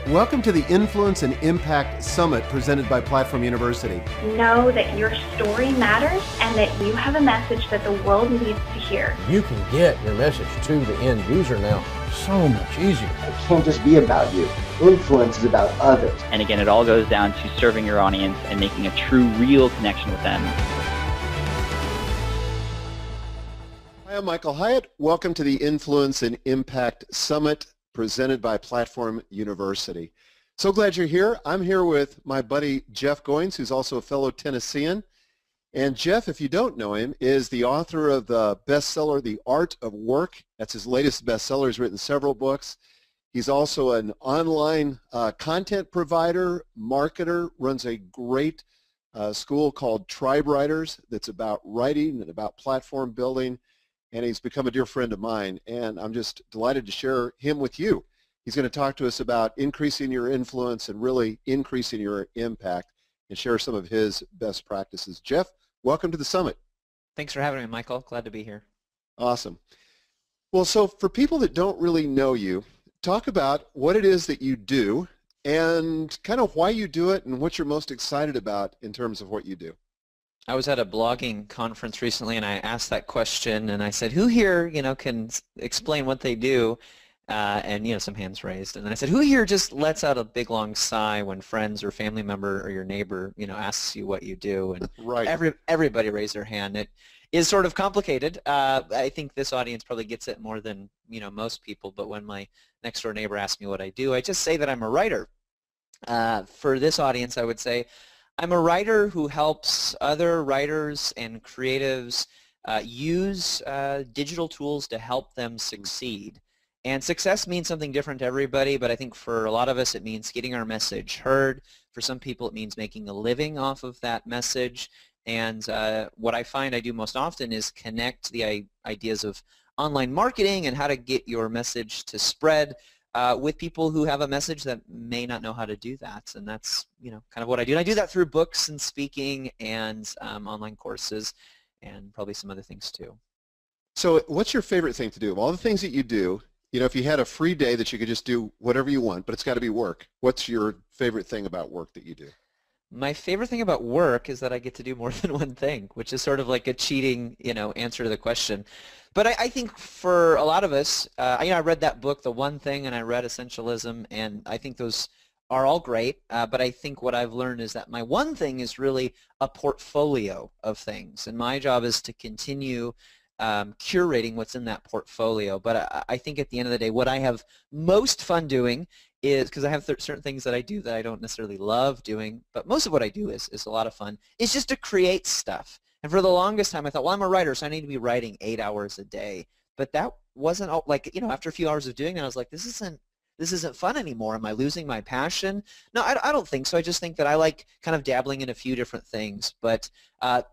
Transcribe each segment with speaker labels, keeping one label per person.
Speaker 1: Welcome to the Influence and Impact Summit presented by Platform University.
Speaker 2: Know that your story matters and that you have a message that the world needs to hear.
Speaker 3: You can get your message to the end user now so much easier.
Speaker 4: It can't just be about you. Influence is about others.
Speaker 5: And again, it all goes down to serving your audience and making a true, real connection with them.
Speaker 1: Hi, I'm Michael Hyatt. Welcome to the Influence and Impact Summit presented by Platform University. So glad you're here. I'm here with my buddy Jeff Goins, who's also a fellow Tennessean. And Jeff, if you don't know him, is the author of the bestseller, The Art of Work. That's his latest bestseller. He's written several books. He's also an online content provider, marketer, runs a great school called Tribe Writers that's about writing and about platform building. And he's become a dear friend of mine, and I'm just delighted to share him with you. He's going to talk to us about increasing your influence and really increasing your impact and share some of his best practices. Jeff, welcome to the summit.
Speaker 6: Thanks for having me, Michael. Glad to be here.
Speaker 1: Awesome. Well, so for people that don't really know you, talk about what it is that you do and kind of why you do it and what you're most excited about in terms of what you do.
Speaker 6: I was at a blogging conference recently, and I asked that question, and I said, "Who here, can explain what they do?" And some hands raised. And then I said, "Who here just lets out a big long sigh when friends or family member or your neighbor, asks you what you do?" And
Speaker 1: right.
Speaker 6: Everybody raised their hand. It is sort of complicated. I think this audience probably gets it more than most people. But when my next door neighbor asks me what I do, I just say that I'm a writer. For this audience, I would say, I'm a writer who helps other writers and creatives use digital tools to help them succeed. And success means something different to everybody, but I think for a lot of us it means getting our message heard. For some people it means making a living off of that message. And what I find I do most often is connect the ideas of online marketing and how to get your message to spread with people who have a message that may not know how to do that. And that's kind of what I do. And I do that through books and speaking and online courses and probably some other things too.
Speaker 1: So what's your favorite thing to do? Of all the things that you do, if you had a free day that you could just do whatever you want, but it's got to be work, what's your favorite thing about work that you do?
Speaker 6: My favorite thing about work is that I get to do more than one thing, which is sort of like a cheating, answer to the question. But I think for a lot of us, I read that book, The One Thing, and I read Essentialism, and I think those are all great. But I think what I've learned is that my one thing is really a portfolio of things, and my job is to continue curating what's in that portfolio. But I think at the end of the day, what I have most fun doing is, because I have certain things that I do that I don't necessarily love doing, but most of what I do is a lot of fun, is just to create stuff. And for the longest time I thought, well, I'm a writer, so I need to be writing 8 hours a day. But that wasn't after a few hours of doing that, I was like, this isn't fun anymore. Am I losing my passion? No, I don't think so. I just think that I like kind of dabbling in a few different things. But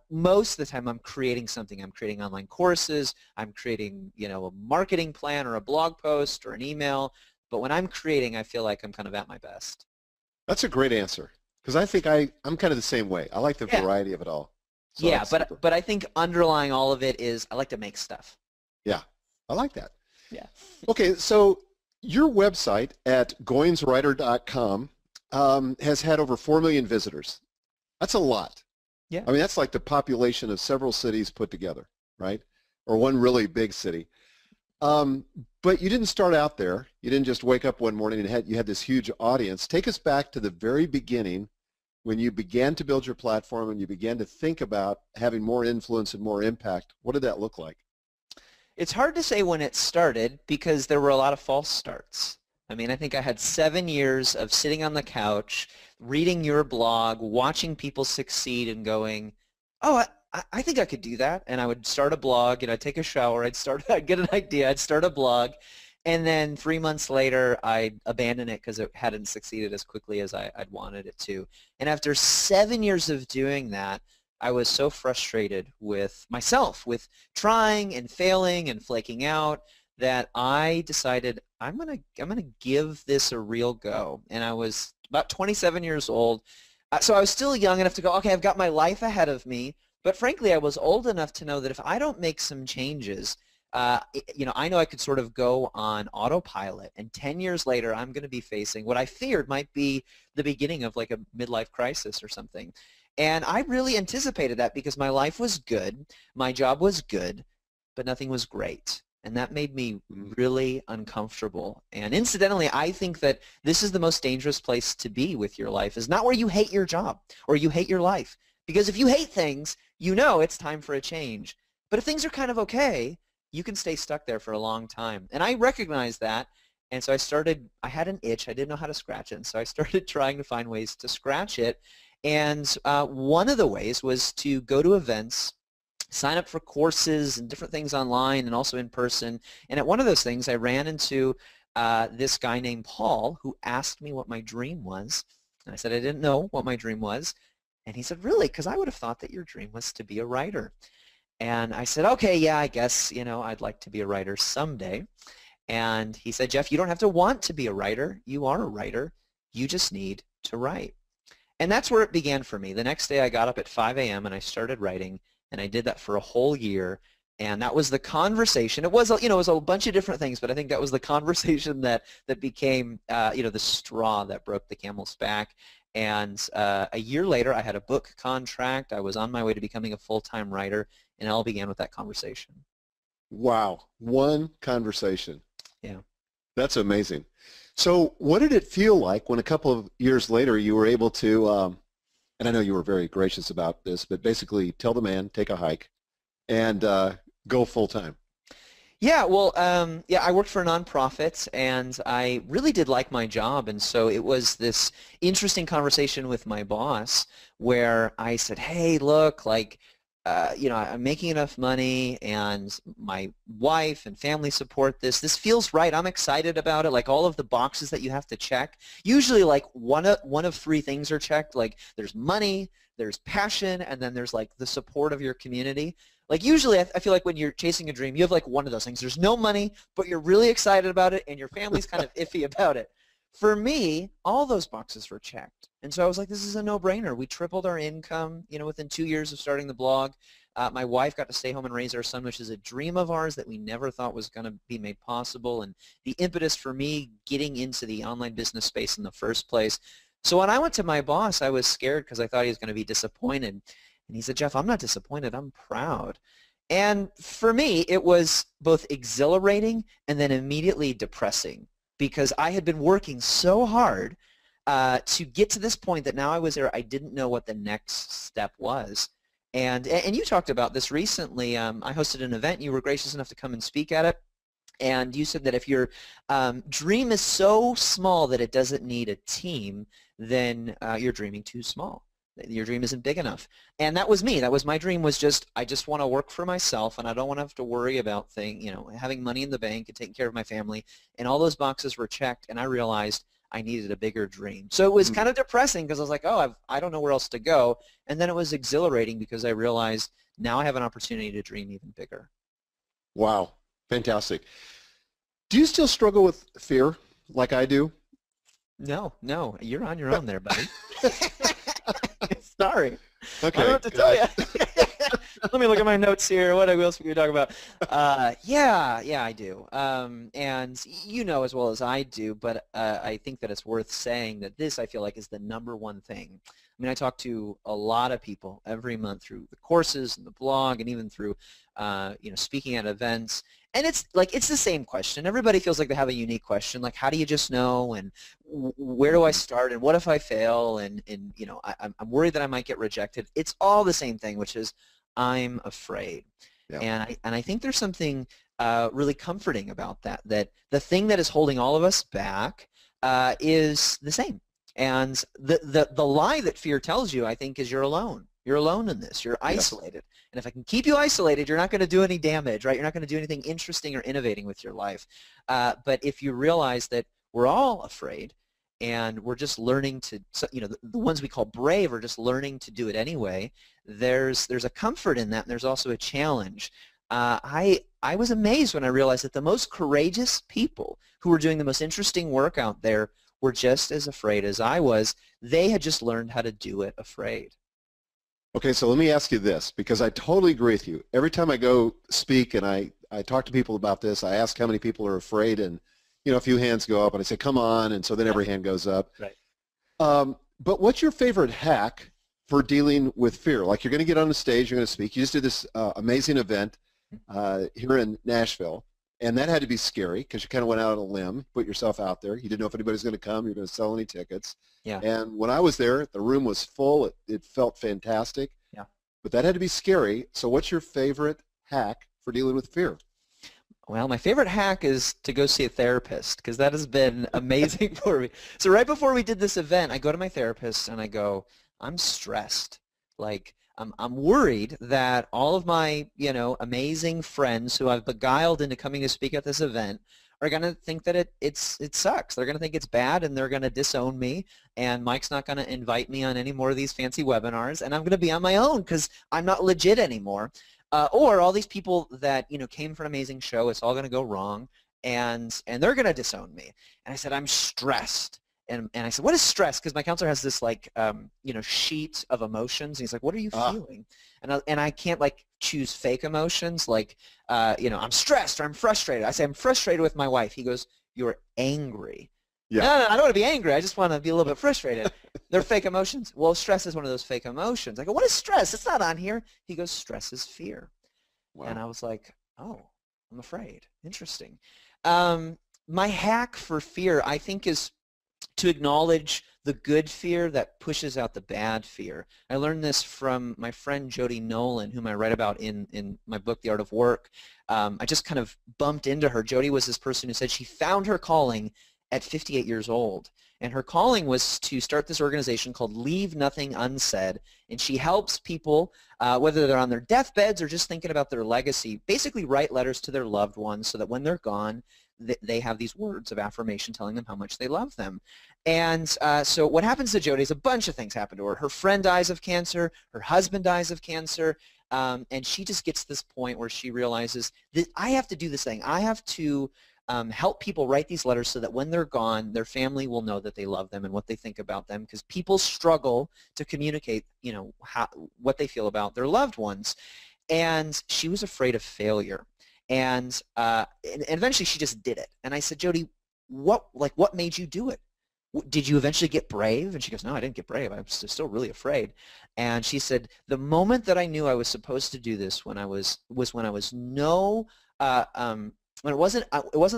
Speaker 6: most of the time I'm creating something. I'm creating online courses. I'm creating, a marketing plan or a blog post or an email. But when I'm creating, I feel like I'm kind of at my best.
Speaker 1: That's a great answer, because I think I'm kind of the same way. I like the variety of it all. So
Speaker 6: yeah, but I think underlying all of it is I like to make stuff.
Speaker 1: Yeah, I like that.
Speaker 6: Yeah.
Speaker 1: Okay, so your website at goinswriter.com has had over 4 million visitors. That's a lot.
Speaker 6: Yeah.
Speaker 1: I mean, that's like the population of several cities put together, right? Or one really big city. But you didn't start out there. You didn't just wake up one morning and you had this huge audience. Take us back to the very beginning when you began to build your platform and you began to think about having more influence and more impact. What did that look like?
Speaker 6: It's hard to say when it started because there were a lot of false starts. I mean, I think I had 7 years of sitting on the couch, reading your blog, watching people succeed and going, oh, I think I could do that. And I would start a blog, I'd take a shower, I'd get an idea, I'd start a blog. And then 3 months later, I'd abandon it because it hadn't succeeded as quickly as I'd wanted it to. And after 7 years of doing that, I was so frustrated with myself, with trying and failing and flaking out, that I decided I'm gonna give this a real go. And I was about 27 years old, so I was still young enough to go, okay, I've got my life ahead of me. But frankly, I was old enough to know that if I don't make some changes, I know I could sort of go on autopilot, and 10 years later, I'm going to be facing what I feared might be the beginning of like a midlife crisis or something. And I really anticipated that because my life was good, my job was good, but nothing was great. And that made me really uncomfortable. And incidentally, I think that this is the most dangerous place to be with your life, is not where you hate your job or you hate your life. Because if you hate things, you know it's time for a change. But if things are kind of okay, you can stay stuck there for a long time. And I recognized that. And so I had an itch. I didn't know how to scratch it. And so I started trying to find ways to scratch it. And one of the ways was to go to events, sign up for courses and different things online and also in person. And at one of those things, I ran into this guy named Paul, who asked me what my dream was. And I said I didn't know what my dream was. And he said, really? Because I would have thought that your dream was to be a writer. And I said, okay, yeah, I guess, I'd like to be a writer someday. And he said, Jeff, you don't have to want to be a writer. You are a writer. You just need to write. And that's where it began for me. The next day I got up at 5 a.m. and I started writing, and I did that for a whole year. And that was the conversation. It was, it was a bunch of different things, but I think that was the conversation that became, the straw that broke the camel's back. And a year later, I had a book contract. I was on my way to becoming a full-time writer, and it all began with that conversation.
Speaker 1: Wow, one conversation.
Speaker 6: Yeah.
Speaker 1: That's amazing. So what did it feel like when a couple of years later you were able to, and I know you were very gracious about this, but basically tell the man, take a hike, and go full-time?
Speaker 6: Yeah, well, I worked for a nonprofit, and I really did like my job, and so it was this interesting conversation with my boss where I said, hey, look, like, I'm making enough money, and my wife and family support this. This feels right. I'm excited about it. Like all of the boxes that you have to check. Usually, like one of three things are checked. Like there's money, there's passion, and then there's like the support of your community. Like usually, I feel like when you're chasing a dream, you have like one of those things. There's no money, but you're really excited about it, and your family's kind of iffy about it. For me, all those boxes were checked. And so I was like, this is a no-brainer. We tripled our income, within 2 years of starting the blog. My wife got to stay home and raise our son, which is a dream of ours that we never thought was going to be made possible, and the impetus for me getting into the online business space in the first place. So when I went to my boss, I was scared because I thought he was going to be disappointed. And he said, Jeff, I'm not disappointed. I'm proud. And for me, it was both exhilarating and then immediately depressing, because I had been working so hard to get to this point that now I was there. I didn't know what the next step was. And you talked about this recently. I hosted an event. You were gracious enough to come and speak at it. And you said that if your dream is so small that it doesn't need a team, then you're dreaming too small. Your dream isn't big enough. And that was me. That was my dream, was just, I just want to work for myself, and I don't want to have to worry about having money in the bank and taking care of my family. And all those boxes were checked, and I realized I needed a bigger dream. So it was kind of depressing because I was like, oh, I don't know where else to go. And then it was exhilarating because I realized now I have an opportunity to dream even bigger.
Speaker 1: Wow, fantastic. Do you still struggle with fear like I do?
Speaker 6: No, you're on your own there, buddy. Sorry.
Speaker 1: Okay.
Speaker 6: I don't know what to tell you. Let me look at my notes here. What else can we talk about? Yeah, I do. And you know as well as I do, but I think that it's worth saying that this, I feel like, is the number one thing. I mean, I talk to a lot of people every month through the courses and the blog, and even through, speaking at events. And it's the same question. Everybody feels like they have a unique question, like how do you just know, and where do I start, and what if I fail, and I'm worried that I might get rejected. It's all the same thing, which is I'm afraid. Yeah. And I think there's something really comforting about that the thing that is holding all of us back is the same. And the lie that fear tells you, I think, is you're alone. You're alone in this. You're isolated. Yes. And if I can keep you isolated, you're not going to do any damage, right? You're not going to do anything interesting or innovating with your life. But if you realize that we're all afraid, and we're just learning to, the ones we call brave are just learning to do it anyway, there's a comfort in that, and there's also a challenge. I was amazed when I realized that the most courageous people who were doing the most interesting work out there were just as afraid as I was. They had just learned how to do it afraid. Okay, so let me ask you this, because I totally agree with you. Every time I go speak and I
Speaker 1: I talk to people about this. I ask how many people are afraid, and a few hands go up, and I say, come on, and so then every hand goes up.
Speaker 6: Right.
Speaker 1: But what's your favorite hack for dealing with fear? Like, you're going to get on the stage, you're going to speak. You just did this amazing event here in Nashville, and that had to be scary because you kind of went out on a limb, put yourself out there. You didn't know if anybody's going to come, you're going to sell any tickets.
Speaker 6: Yeah.
Speaker 1: And when I was there, the room was full. It felt fantastic.
Speaker 6: Yeah.
Speaker 1: But that had to be scary. So what's your favorite hack for dealing with fear?
Speaker 6: Well, my favorite hack is to go see a therapist because that has been amazing for me. So right before we did this event, I go to my therapist and I go, I'm stressed. Like, I'm worried that all of my, amazing friends who I've beguiled into coming to speak at this event are going to think that it sucks. They're going to think it's bad, and they're going to disown me, and Mike's not going to invite me on any more of these fancy webinars, and I'm going to be on my own because I'm not legit anymore. Or all these people that, came for an amazing show, it's all going to go wrong, and they're going to disown me. And I said, I'm stressed. And I said, what is stress? Because my counselor has this, like, sheet of emotions. And he's like, what are you feeling? And I can't, like, choose fake emotions, like, I'm stressed or I'm frustrated. I say, I'm frustrated with my wife. He goes, you're angry.
Speaker 1: Yeah.
Speaker 6: No, I don't want to be angry. I just want to be a little bit frustrated. They're fake emotions. Well, stress is one of those fake emotions. I go, what is stress? It's not on here. He goes, stress is fear. Wow. And I was like, oh, I'm afraid. Interesting. My hack for fear, I think, is to acknowledge the good fear that pushes out the bad fear. I learned this from my friend Jody Nolan, whom I write about in my book, The Art of Work. I just kind of bumped into her. Jody was this person who said she found her calling at 58 years old. And her calling was to start this organization called Leave Nothing Unsaid. And she helps people, whether they're on their deathbeds or just thinking about their legacy, basically write letters to their loved ones so that when they're gone, they have these words of affirmation telling them how much they love them. And so what happens to Jody is a bunch of things happen to her. Her friend dies of cancer. Her husband dies of cancer. And she just gets to this point where she realizes that I have to do this thing. I have to help people write these letters so that when they're gone, their family will know that they love them and what they think about them, because people struggle to communicate, what they feel about their loved ones. And she was afraid of failure. And eventually she just did it. And I said, Jody, what made you do it? Did you eventually get brave? And she goes, no, I didn't get brave. I was still really afraid. And she said, the moment that I knew I was supposed to do this when it wasn't that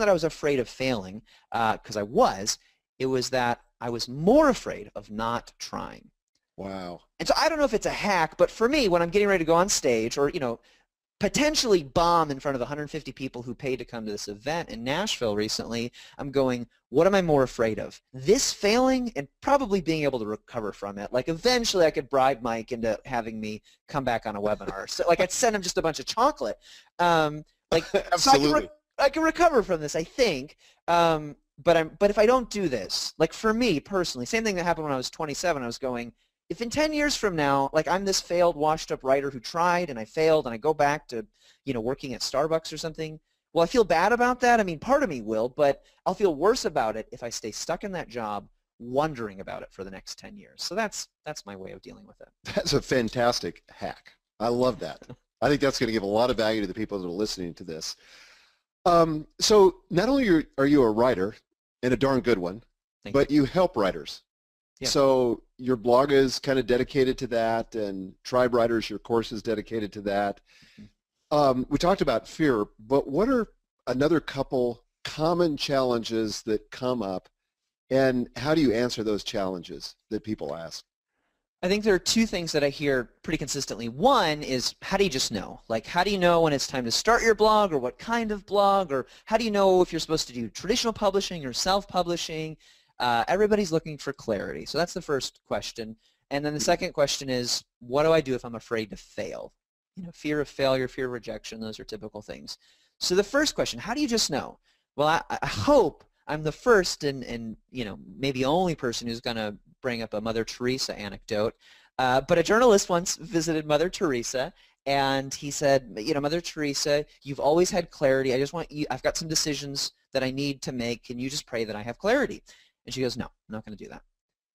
Speaker 6: I was afraid of failing, because it was that I was more afraid of not trying.
Speaker 1: Wow.
Speaker 6: And so I don't know if it's a hack, but for me, when I'm getting ready to go on stage or, potentially bomb in front of 150 people who paid to come to this event in Nashville recently, I'm going, what am I more afraid of? This failing and probably being able to recover from it. Like, eventually I could bribe Mike into having me come back on a webinar. So, like, I'd send him just a bunch of chocolate.
Speaker 1: Absolutely.
Speaker 6: So I can recover from this, I think. But if I don't do this, like, for me personally, same thing that happened when I was 27, I was going, if in 10 years from now, like, I'm this failed, washed-up writer who tried and I failed and I go back to, working at Starbucks or something, will I feel bad about that? I mean, part of me will, but I'll feel worse about it if I stay stuck in that job wondering about it for the next 10 years. So that's my way of dealing with it.
Speaker 1: That's a fantastic hack. I love that. I think that's going to give a lot of value to the people that are listening to this. So not only are you a writer, and a darn good one, but you help writers. Yeah. So your blog is kind of dedicated to that, and Tribe Writers, your course is dedicated to that. We talked about fear, but what are another couple common challenges that come up, and how do you answer those challenges that people ask?
Speaker 6: I think there are two things that I hear pretty consistently. One is, how do you just know? Like, how do you know when it's time to start your blog, or what kind of blog, or how do you know if you're supposed to do traditional publishing or self-publishing? Everybody's looking for clarity. So that's the first question. And then the second question is, what do I do if I'm afraid to fail? Fear of failure, fear of rejection, those are typical things. So the first question, how do you just know? Well, I hope I'm the first and maybe only person who's going to bring up a Mother Teresa anecdote. But a journalist once visited Mother Teresa, and he said, Mother Teresa, you've always had clarity. I've got some decisions that I need to make. Can you just pray that I have clarity? And she goes, no, I'm not going to do that.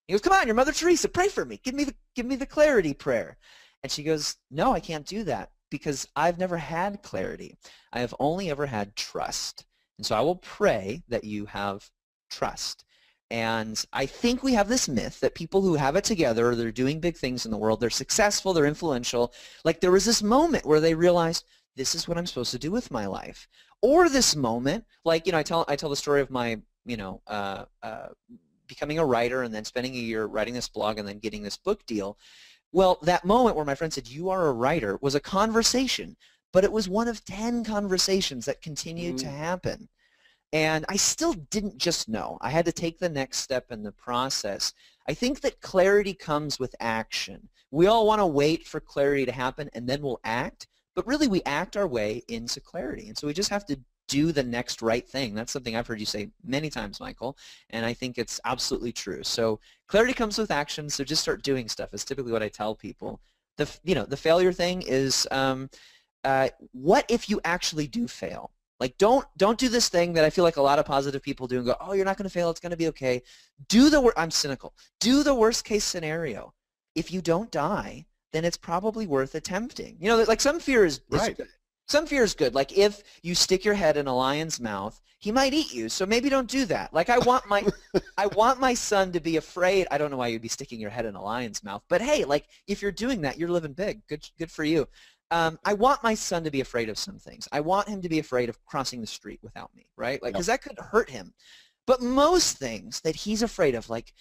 Speaker 6: He goes, come on, you're Mother Teresa, pray for me. Give me the clarity prayer. And she goes, no, I can't do that because I've never had clarity. I have only ever had trust. And so I will pray that you have trust. And I think we have this myth that people who have it together, they're doing big things in the world, they're successful, they're influential. Like there was this moment where they realized, this is what I'm supposed to do with my life. Or this moment, like, I tell the story of my, becoming a writer and then spending a year writing this blog and then getting this book deal. Well, that moment where my friend said, you are a writer, was a conversation, but it was one of 10 conversations that continued to happen. And I still didn't just know. I had to take the next step in the process. I think that clarity comes with action. We all want to wait for clarity to happen and then we'll act, but really we act our way into clarity. And so we just have to do the next right thing. That's something I've heard you say many times, Michael, and I think it's absolutely true. So clarity comes with action, so just start doing stuff is typically what I tell people. The failure thing is what if you actually do fail? Like don't do this thing that I feel like a lot of positive people do and go, oh, you're not going to fail, it's going to be okay. I'm cynical. Do the worst case scenario. If you don't die, then it's probably worth attempting. Like some fear is
Speaker 1: right.
Speaker 6: Good. Some fear is good. Like if you stick your head in a lion's mouth, he might eat you. So maybe don't do that. Like I want my son to be afraid. I don't know why you'd be sticking your head in a lion's mouth, but hey, like if you're doing that, you're living big. Good for you. I want my son to be afraid of some things. I want him to be afraid of crossing the street without me, right? Like because that could hurt him. But most things that he's afraid of, like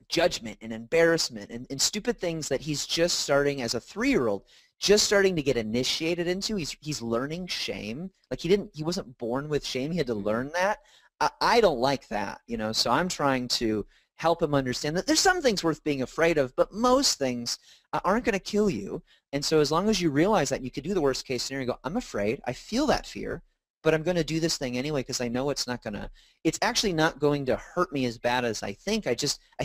Speaker 6: judgment and embarrassment and stupid things that he's just starting as a 3-year-old, just starting to get initiated into. He's learning shame. Like he wasn't born with shame. He had to learn that. I don't like that, so I'm trying to help him understand that there's some things worth being afraid of, but most things aren't going to kill you. And so as long as you realize that, you could do the worst case scenario and go, I'm afraid, I feel that fear, but I'm going to do this thing anyway because I know it's actually not going to hurt me as bad as I think. I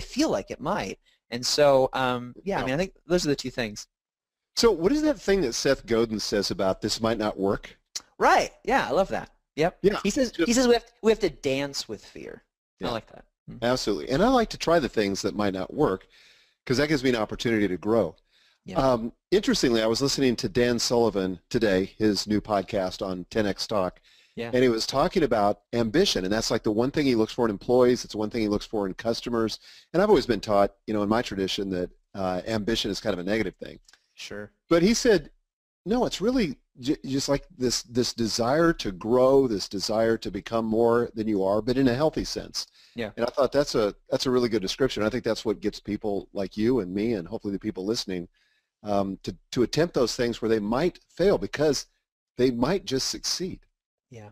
Speaker 6: feel like it might. And so, I think those are the two things.
Speaker 1: So what is that thing that Seth Godin says about this might not work?
Speaker 6: Right. Yeah, I love that. Yep.
Speaker 1: Yeah.
Speaker 6: He says we have to dance with fear. Yeah. I like that.
Speaker 1: Absolutely. And I like to try the things that might not work because that gives me an opportunity to grow. Yeah. Interestingly, I was listening to Dan Sullivan today, his new podcast on 10X Talk, and he was talking about ambition, and that's like the one thing he looks for in employees. It's the one thing he looks for in customers. And I've always been taught, in my tradition that ambition is kind of a negative thing.
Speaker 6: Sure.
Speaker 1: But he said, no, it's really just like this desire to grow, this desire to become more than you are, but in a healthy sense.
Speaker 6: Yeah.
Speaker 1: And I thought that's a really good description. I think that's what gets people like you and me and hopefully the people listening to attempt those things where they might fail because they might just succeed.
Speaker 6: Yeah.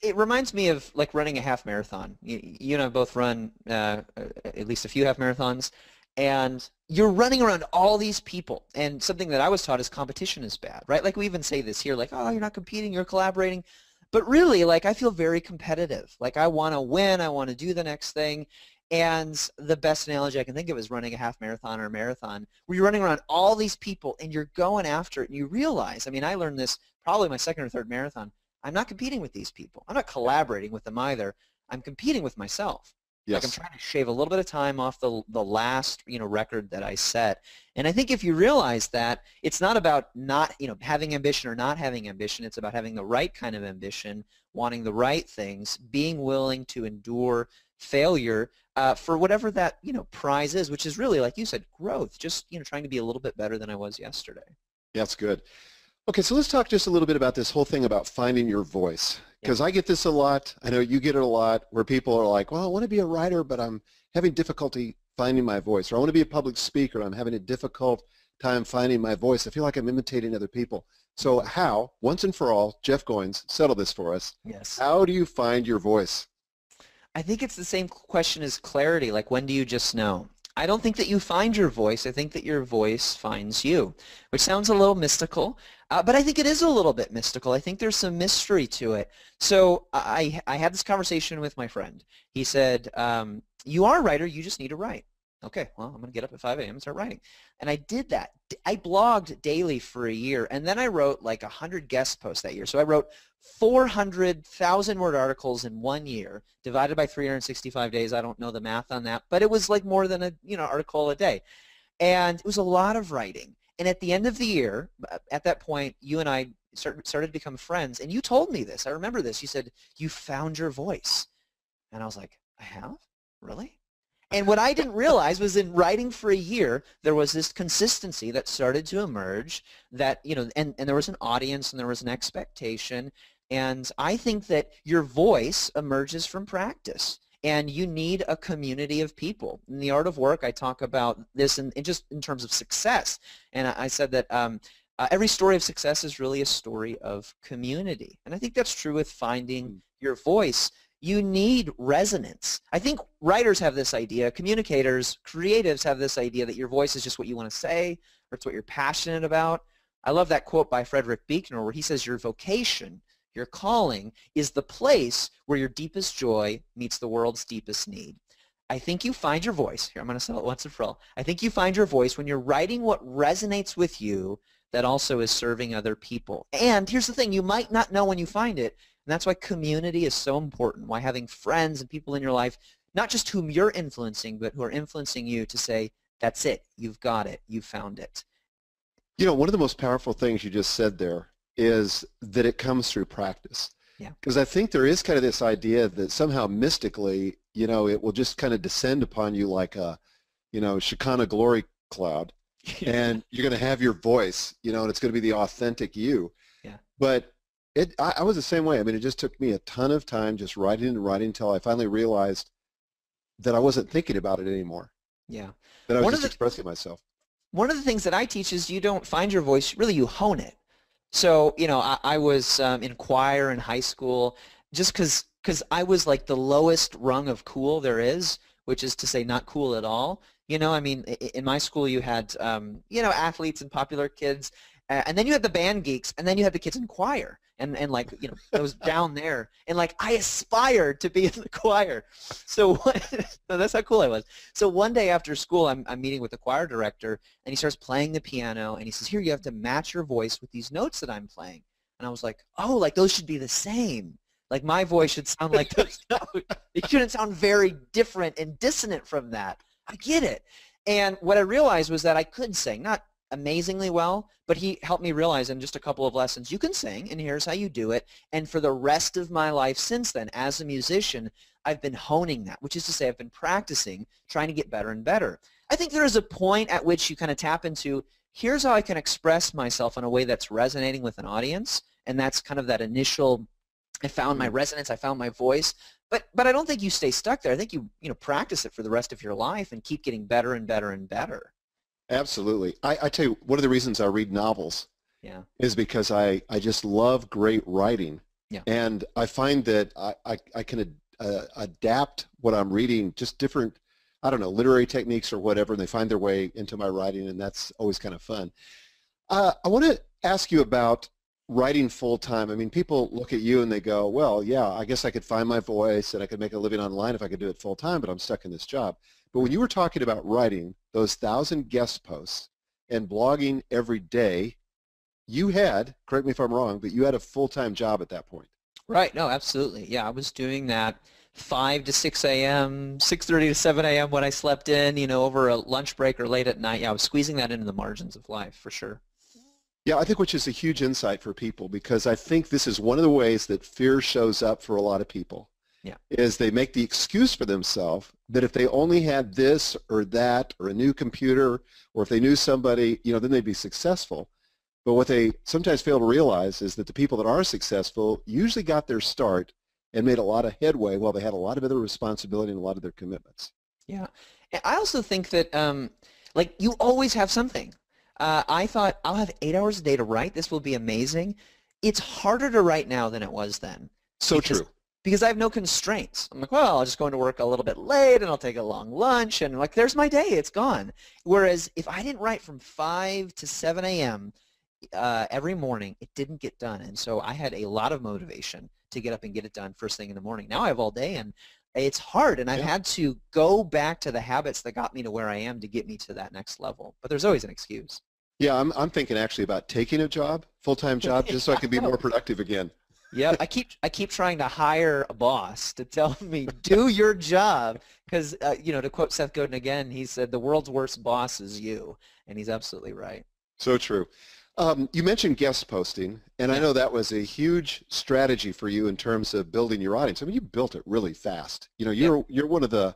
Speaker 6: It reminds me of like running a half marathon. You and I both run at least a few half marathons. And you're running around all these people. And something that I was taught is competition is bad, right? Like we even say this here, like, oh, you're not competing, you're collaborating. But really, like I feel very competitive. Like I want to win, I want to do the next thing. And the best analogy I can think of is running a half marathon or a marathon where you're running around all these people and you're going after it and you realize, I learned this probably my second or third marathon, I'm not competing with these people. I'm not collaborating with them either. I'm competing with myself.
Speaker 1: Yes.
Speaker 6: Like I'm trying to shave a little bit of time off the last record that I set. And I think if you realize that, it's not about not having ambition or not having ambition. It's about having the right kind of ambition, wanting the right things, being willing to endure failure for whatever that prize is, which is really, like you said, growth. Just trying to be a little bit better than I was yesterday.
Speaker 1: Yeah, that's good. Okay, so let's talk just a little bit about this whole thing about finding your voice, because I get this a lot. I know you get it a lot where people are like, well, I want to be a writer, but I'm having difficulty finding my voice, or I want to be a public speaker. I'm having a difficult time finding my voice. I feel like I'm imitating other people. So how, once and for all, Jeff Goins, settle this for us.
Speaker 6: Yes.
Speaker 1: How do you find your voice?
Speaker 6: I think it's the same question as clarity, like when do you just know? I don't think that you find your voice. I think that your voice finds you, which sounds a little mystical, but I think it is a little bit mystical. I think there's some mystery to it. So I had this conversation with my friend. He said, you are a writer, you just need to write. Okay, well, I'm going to get up at 5 a.m. and start writing. And I did that. I blogged daily for a year, and then I wrote like 100 guest posts that year. So I wrote 400,000-word articles in 1 year, divided by 365 days. I don't know the math on that, but it was like more than a article a day. And it was a lot of writing. And at the end of the year, at that point, you and I started to become friends, and you told me this. I remember this. You said, you found your voice. And I was like, I have? Really? And what I didn't realize was in writing for a year, there was this consistency that started to emerge that, and there was an audience and there was an expectation. And I think that your voice emerges from practice. And you need a community of people. In The Art of Work, I talk about this in just in terms of success. And I said that every story of success is really a story of community. And I think that's true with finding your voice. You need resonance. I think writers have this idea, communicators, creatives have this idea that your voice is just what you want to say or it's what you're passionate about. I love that quote by Frederick Buechner where he says your vocation, your calling, is the place where your deepest joy meets the world's deepest need. I think you find your voice. Here, I'm going to sell it once and for all. I think you find your voice when you're writing what resonates with you that also is serving other people. And here's the thing, you might not know when you find it, and that's why community is so important, why having friends and people in your life, not just whom you're influencing, but who are influencing you to say, that's it, you've got it, you found it.
Speaker 1: One of the most powerful things you just said there is that it comes through practice.
Speaker 6: Yeah.
Speaker 1: Because I think there is kind of this idea that somehow mystically, it will just kind of descend upon you like a, Shekinah glory cloud, and you're going to have your voice, and it's going to be the authentic you.
Speaker 6: Yeah.
Speaker 1: But I was the same way. I mean, it just took me a ton of time just writing and writing until I finally realized that I wasn't thinking about it anymore.
Speaker 6: Yeah.
Speaker 1: That I was just expressing myself.
Speaker 6: One of the things that I teach is you don't find your voice, really you hone it. So, I was in choir in high school just because I was like the lowest rung of cool there is, which is to say not cool at all. I mean, in my school you had, athletes and popular kids, and then you had the band geeks, and then you had the kids in choir. And like, it was down there. And like, I aspired to be in the choir. So that's how cool I was. So one day after school, I'm meeting with the choir director, and he starts playing the piano, and he says, here, you have to match your voice with these notes that I'm playing. And I was like, oh, like those should be the same. Like my voice should sound like those notes. It shouldn't sound very different and dissonant from that. I get it. And what I realized was that I could sing, not amazingly well, but he helped me realize in just a couple of lessons, you can sing, and here's how you do it. And for the rest of my life since then, as a musician, I've been honing that, which is to say I've been practicing, trying to get better and better. I think there is a point at which you kind of tap into, here's how I can express myself in a way that's resonating with an audience, and that's kind of that initial, I found my resonance, I found my voice. But I don't think you stay stuck there. I think you practice it for the rest of your life and keep getting better and better and better.
Speaker 1: Absolutely. I tell you, one of the reasons I read novels is because I just love great writing.
Speaker 6: Yeah.
Speaker 1: And I find that I can adapt what I'm reading, just different, I don't know, literary techniques or whatever, and they find their way into my writing, and that's always kind of fun. I want to ask you about writing full-time. I mean, people look at you and they go, well, yeah, I guess I could find my voice and I could make a living online if I could do it full-time, but I'm stuck in this job. But when you were talking about writing those 1,000 guest posts and blogging every day, you had, correct me if I'm wrong, but you had a full-time job at that point.
Speaker 6: Right. No, absolutely. Yeah, I was doing that 5 to 6 a.m., 6:30 to 7 a.m. when I slept in, over a lunch break or late at night. Yeah, I was squeezing that into the margins of life for sure.
Speaker 1: Yeah, I think which is a huge insight for people, because I think this is one of the ways that fear shows up for a lot of people.
Speaker 6: Yeah.
Speaker 1: Is they make the excuse for themselves that if they only had this or that or a new computer, or if they knew somebody, then they'd be successful. But what they sometimes fail to realize is that the people that are successful usually got their start and made a lot of headway while they had a lot of other responsibility and a lot of their commitments.
Speaker 6: Yeah. And I also think that like you always have something. I thought I'll have 8 hours a day to write. This will be amazing. It's harder to write now than it was then.
Speaker 1: So true.
Speaker 6: Because I have no constraints. I'm like, well, I'll just go into work a little bit late and I'll take a long lunch and like, there's my day, it's gone. Whereas if I didn't write from 5 to 7 a.m. Every morning, it didn't get done. And so I had a lot of motivation to get up and get it done first thing in the morning. Now I have all day and it's hard, and I've had to go back to the habits that got me to where I am to get me to that next level. But there's always an excuse.
Speaker 1: Yeah, I'm thinking actually about taking a job, full-time job, just so I can be more productive again.
Speaker 6: Yeah, I keep trying to hire a boss to tell me, do your job, because, to quote Seth Godin again, he said, the world's worst boss is you, and he's absolutely right.
Speaker 1: So true. You mentioned guest posting, and I know that was a huge strategy for you in terms of building your audience. I mean, you built it really fast. You know, you're one of the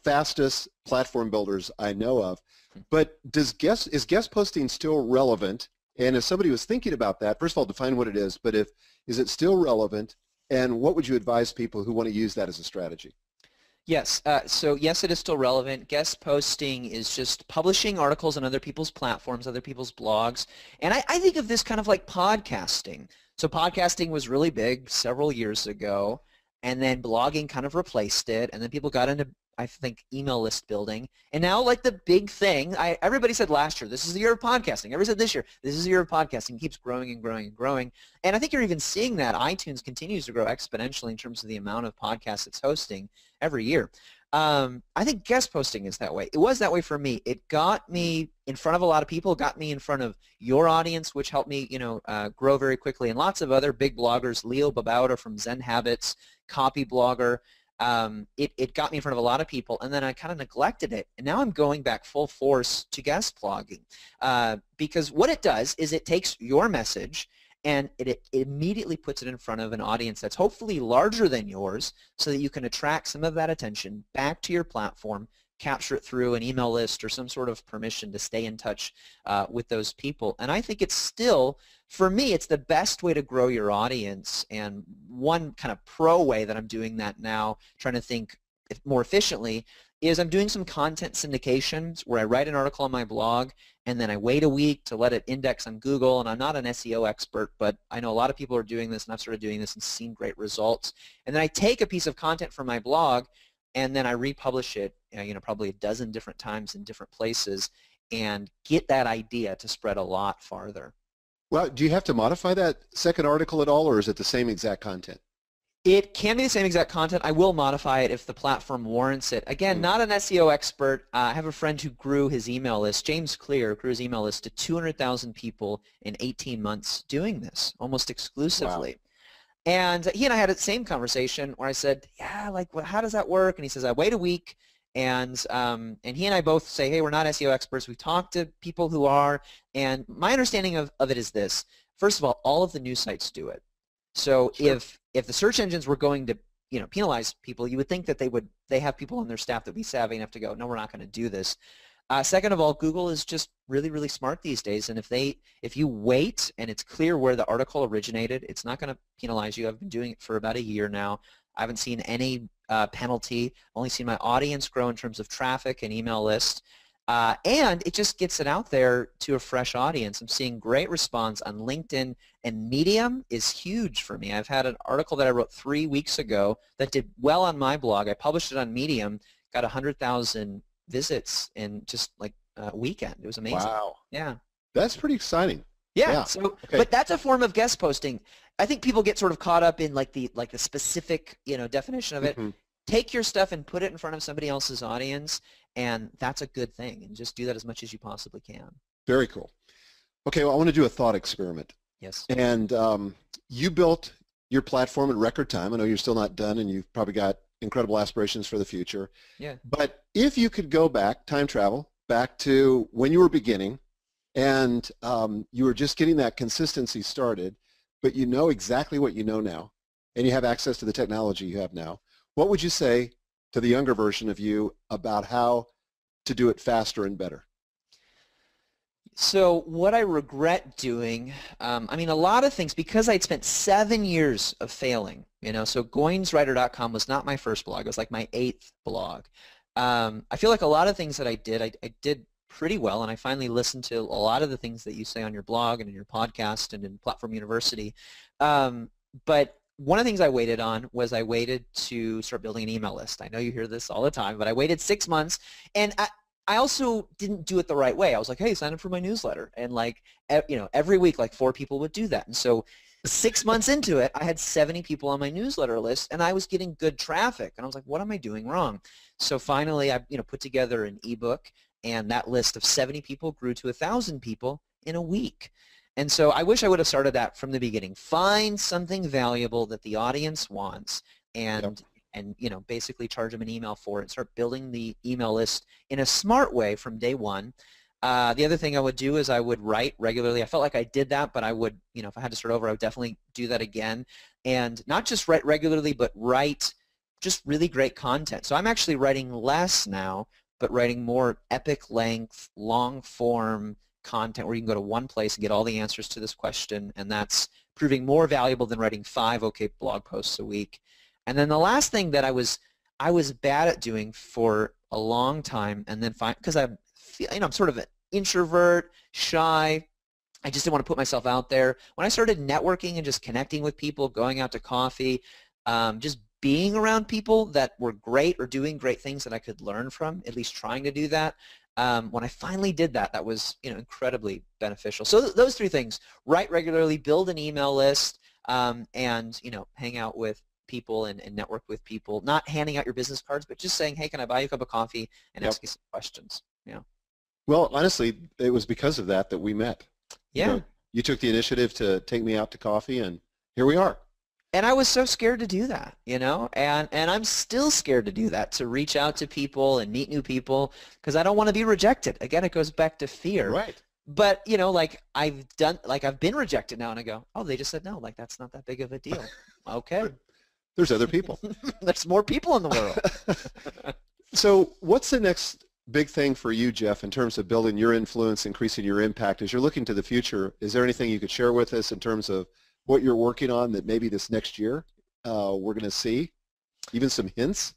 Speaker 1: fastest platform builders I know of. But is guest posting still relevant? And if somebody was thinking about that, first of all, define what it is. But is it still relevant? And what would you advise people who want to use that as a strategy?
Speaker 6: Yes. So yes, it is still relevant. Guest posting is just publishing articles on other people's platforms, other people's blogs. And I think of this kind of like podcasting. So podcasting was really big several years ago, and then blogging kind of replaced it, and then people got into, I think, email list building. And now, like, the big thing, everybody said last year, this is the year of podcasting. Everybody said this year, this is the year of podcasting. It keeps growing and growing and growing. And I think you're even seeing that iTunes continues to grow exponentially in terms of the amount of podcasts it's hosting every year. I think guest posting is that way. It was that way for me. It got me in front of a lot of people, got me in front of your audience, which helped me, grow very quickly. And lots of other big bloggers, Leo Babauta from Zen Habits, Copy Blogger. It got me in front of a lot of people, and then I kind of neglected it. And now I'm going back full force to guest blogging because what it does is it takes your message and it immediately puts it in front of an audience that's hopefully larger than yours so that you can attract some of that attention back to your platform, capture it through an email list or some sort of permission to stay in touch with those people. And I think it's still, for me, it's the best way to grow your audience. And one kind of pro way that I'm doing that now, trying to think more efficiently, is I'm doing some content syndications where I write an article on my blog and then I wait a week to let it index on Google. And I'm not an SEO expert, but I know a lot of people are doing this, and I've started doing this and seen great results. And then I take a piece of content from my blog and then I republish it, probably a dozen different times in different places, and get that idea to spread a lot farther.
Speaker 1: Well, do you have to modify that second article at all, or is it the same exact content?
Speaker 6: It can be the same exact content. I will modify it if the platform warrants it. Again, not an SEO expert. I have a friend who grew his email list, James Clear, grew his email list to 200,000 people in 18 months doing this, almost exclusively. Wow. And he and I had the same conversation where I said, yeah, like, how does that work? And he says, I wait a week. And he and I both say, hey, we're not SEO experts. We talk to people who are. And my understanding of it is this. First of all of the news sites do it. So sure. If the search engines were going to penalize people, you would think that they have people on their staff that would be savvy enough to go, no, we're not going to do this. Second of all, Google is just really, really smart these days, and if you wait and it's clear where the article originated, it's not going to penalize you. I've been doing it for about a year now. I haven't seen any penalty. I've only seen my audience grow in terms of traffic and email list, and it just gets it out there to a fresh audience. I'm seeing great response on LinkedIn, and Medium is huge for me. I've had an article that I wrote 3 weeks ago that did well on my blog. I published it on Medium, got 100,000 visits in just like a weekend. It was amazing.
Speaker 1: Wow.
Speaker 6: Yeah.
Speaker 1: That's pretty exciting.
Speaker 6: Yeah. So, okay. But that's a form of guest posting. I think people get sort of caught up in like the specific, definition of it. Mm-hmm. Take your stuff and put it in front of somebody else's audience, and that's a good thing. And just do that as much as you possibly can.
Speaker 1: Very cool. Okay. Well, I want to do a thought experiment.
Speaker 6: Yes.
Speaker 1: And you built your platform in record time. I know you're still not done, and you've probably got incredible aspirations for the future.
Speaker 6: Yeah.
Speaker 1: But if you could go back, time travel, back to when you were beginning and you were just getting that consistency started, but you know exactly what you know now and you have access to the technology you have now, what would you say to the younger version of you about how to do it faster and better?
Speaker 6: So what I regret doing, a lot of things, because I'd spent 7 years of failing, so GoingsWriter.com was not my first blog. It was like my 8th blog. I feel like a lot of things that I did pretty well, and I finally listened to a lot of the things that you say on your blog and in your podcast and in Platform University. But one of the things I waited on was I waited to start building an email list. I know you hear this all the time, but I waited 6 months, and I also didn't do it the right way. I was like, hey, sign up for my newsletter. And every week, 4 people would do that. And so 6 months into it, I had 70 people on my newsletter list, and I was getting good traffic. And I was like, what am I doing wrong? So finally, I put together an ebook, and that list of 70 people grew to 1,000 people in a week. And so I wish I would have started that from the beginning. Find something valuable that the audience wants, and basically charge them an email for it. Start building the email list in a smart way from day one. The other thing I would do is I would write regularly. I felt like I did that, but I would, if I had to start over, I would definitely do that again. And not just write regularly, but write just really great content. So I'm actually writing less now, but writing more epic length, long form content where you can go to one place and get all the answers to this question, and that's proving more valuable than writing 5 okay blog posts a week. And then the last thing that I was bad at doing for a long time, and then because I'm sort of an introvert, shy, I just didn't want to put myself out there. When I started networking and just connecting with people, going out to coffee, just being around people that were great or doing great things that I could learn from, at least trying to do that, when I finally did that, that was incredibly beneficial. So those 3 things: write regularly, build an email list, and hang out with people and network with people. Not handing out your business cards, but just saying, hey, can I buy you a cup of coffee, and ask you some questions.
Speaker 1: Well, honestly, it was because of that we met.
Speaker 6: Yeah.
Speaker 1: You took the initiative to take me out to coffee, and here we are.
Speaker 6: And I was so scared to do that, and I'm still scared to do that, to reach out to people and meet new people, because I don't want to be rejected. Again, it goes back to fear.
Speaker 1: Right.
Speaker 6: But, I've been rejected now, and I go, oh, they just said no. Like, that's not that big of a deal. Okay.
Speaker 1: There's other people.
Speaker 6: There's more people in the world.
Speaker 1: So what's the next big thing for you, Jeff, in terms of building your influence, increasing your impact? As you're looking to the future, is there anything you could share with us in terms of what you're working on that maybe this next year we're going to see? Even some hints?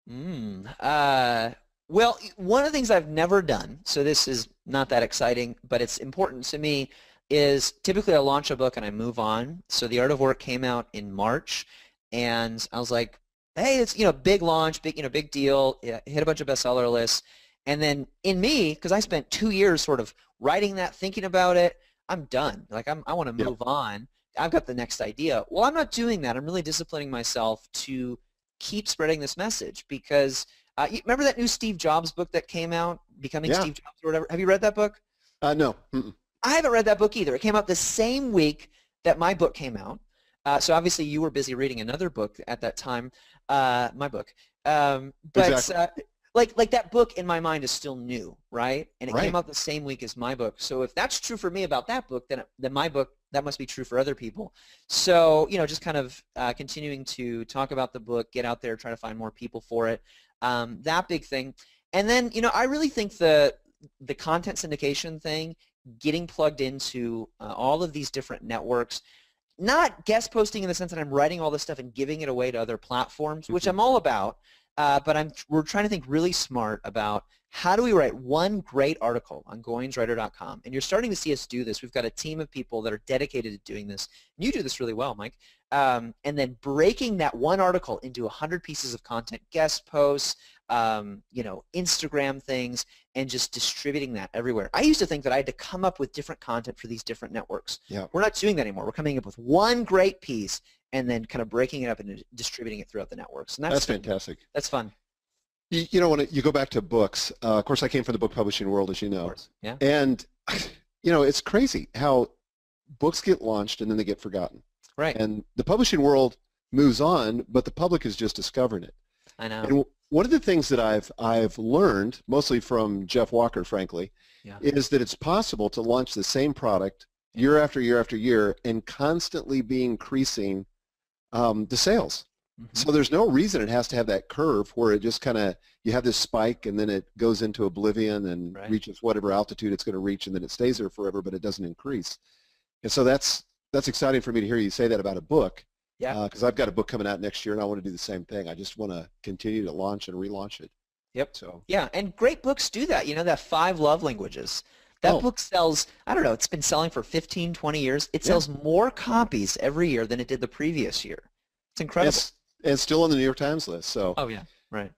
Speaker 6: Well, one of the things I've never done, so this is not that exciting, but it's important to me, is typically I launch a book and I move on. So The Art of Work came out in March, and I was like, hey, it's big launch, big deal, hit a bunch of bestseller lists. And then in me, because I spent 2 years sort of writing that, thinking about it, I'm done. Like I want to move on. I've got the next idea. Well, I'm not doing that. I'm really disciplining myself to keep spreading this message, because you remember that new Steve Jobs book that came out, Becoming Steve Jobs or whatever? Have you read that book?
Speaker 1: No.
Speaker 6: I haven't read that book either. It came out the same week that my book came out. So obviously you were busy reading another book at that time, my book. But
Speaker 1: exactly.
Speaker 6: Like that book in my mind is still new, right? And it came out the same week as my book. So if that's true for me about that book, then my book, that must be true for other people. So, just kind of continuing to talk about the book, get out there, try to find more people for it, that big thing. And then, I really think the content syndication thing, getting plugged into all of these different networks, not guest posting in the sense that I'm writing all this stuff and giving it away to other platforms, which I'm all about, but we're trying to think really smart about how do we write one great article on goingswriter.com. And you're starting to see us do this. We've got a team of people that are dedicated to doing this. And you do this really well, Mike. And then breaking that one article into 100 pieces of content, guest posts, Instagram things, and just distributing that everywhere. I used to think that I had to come up with different content for these different networks.
Speaker 1: Yeah.
Speaker 6: We're not doing that anymore. We're coming up with one great piece and then kind of breaking it up and distributing it throughout the networks. And that's
Speaker 1: fantastic.
Speaker 6: That's fun.
Speaker 1: When you go back to books, of course I came from the book publishing world, as you know.
Speaker 6: Yeah.
Speaker 1: And, it's crazy how books get launched and then they get forgotten.
Speaker 6: Right.
Speaker 1: And the publishing world moves on, but the public is just discovering it.
Speaker 6: I know.
Speaker 1: And one of the things that I've learned, mostly from Jeff Walker, frankly, is that it's possible to launch the same product year after year after year and constantly be increasing the sales. Mm-hmm. So there's no reason it has to have that curve where it just kind of, you have this spike and then it goes into oblivion and reaches whatever altitude it's going to reach, and then it stays there forever, but it doesn't increase. And so that's exciting for me to hear you say that about a book.
Speaker 6: Yeah.
Speaker 1: Because I've got a book coming out next year and I want to do the same thing. I just want to continue to launch and relaunch it.
Speaker 6: Yep.
Speaker 1: So.
Speaker 6: Yeah, and great books do that. That 5 Love Languages. That book sells, I don't know, it's been selling for 15, 20 years. It sells more copies every year than it did the previous year. It's incredible.
Speaker 1: And it's still on the New York Times list. So.
Speaker 6: Oh, yeah. Right.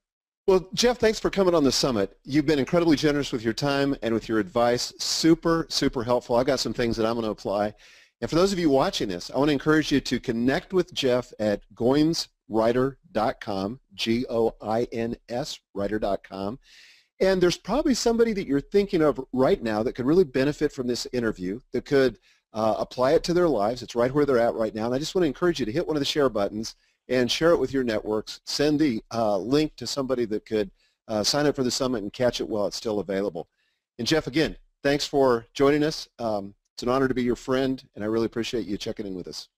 Speaker 1: Well, Jeff, thanks for coming on the summit. You've been incredibly generous with your time and with your advice. Super, super helpful. I've got some things that I'm going to apply. And for those of you watching this, I want to encourage you to connect with Jeff at goinswriter.com, G-O-I-N-S, writer.com. And there's probably somebody that you're thinking of right now that could really benefit from this interview, that could apply it to their lives. It's right where they're at right now. And I just want to encourage you to hit one of the share buttons and share it with your networks. Send the link to somebody that could sign up for the summit and catch it while it's still available. And Jeff, again, thanks for joining us. It's an honor to be your friend, and I really appreciate you checking in with us.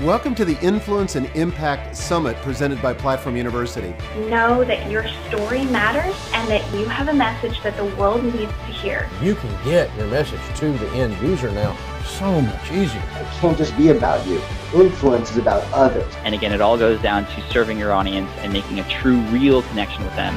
Speaker 1: Welcome to the Influence and Impact Summit presented by Platform University.
Speaker 2: Know that your story matters and that you have a message that the world needs to hear.
Speaker 3: You can get your message to the end user now so much easier.
Speaker 4: It can't just be about you. Influence is about others.
Speaker 5: And again, it all goes down to serving your audience and making a true, real connection with them.